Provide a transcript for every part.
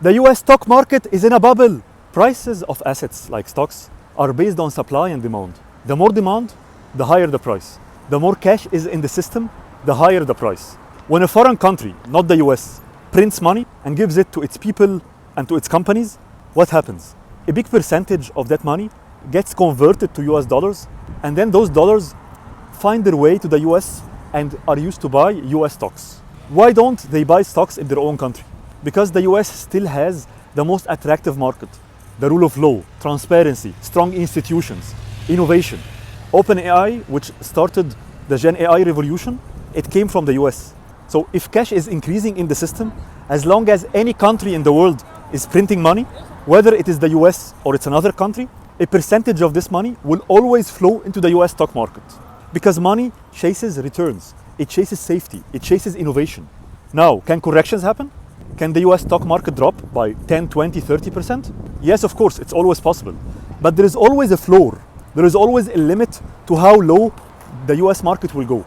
The US stock market is in a bubble. Prices of assets like stocks are based on supply and demand. The more demand, the higher the price. The more cash is in the system, the higher the price. When a foreign country, not the US, prints money and gives it to its people and to its companies, what happens? A big percentage of that money gets converted to US dollars, and then those dollars find their way to the US and are used to buy US stocks. Why don't they buy stocks in their own country? Because the US still has the most attractive market. The rule of law, transparency, strong institutions, innovation. OpenAI, which started the Gen AI revolution, it came from the US. So if cash is increasing in the system, as long as any country in the world is printing money, whether it is the US or it's another country, a percentage of this money will always flow into the US stock market. Because money chases returns, it chases safety, it chases innovation. Now, can corrections happen? Can the US stock market drop by 10, 20, 30%? Yes, of course, it's always possible. But there is always a floor. There is always a limit to how low the US market will go.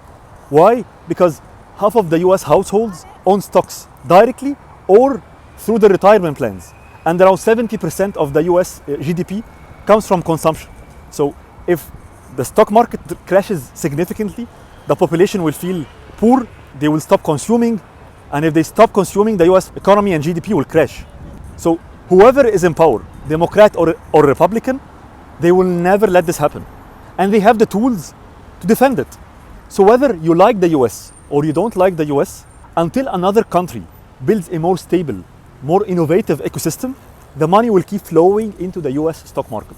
Why? Because half of the US households own stocks directly or through the retirement plans. And around 70% of the US GDP comes from consumption. So if the stock market crashes significantly, the population will feel poor, they will stop consuming, and if they stop consuming, the US economy and GDP will crash. So whoever is in power, Democrat or Republican, they will never let this happen. And they have the tools to defend it. So whether you like the US or you don't like the US, until another country builds a more stable, more innovative ecosystem, the money will keep flowing into the US stock market.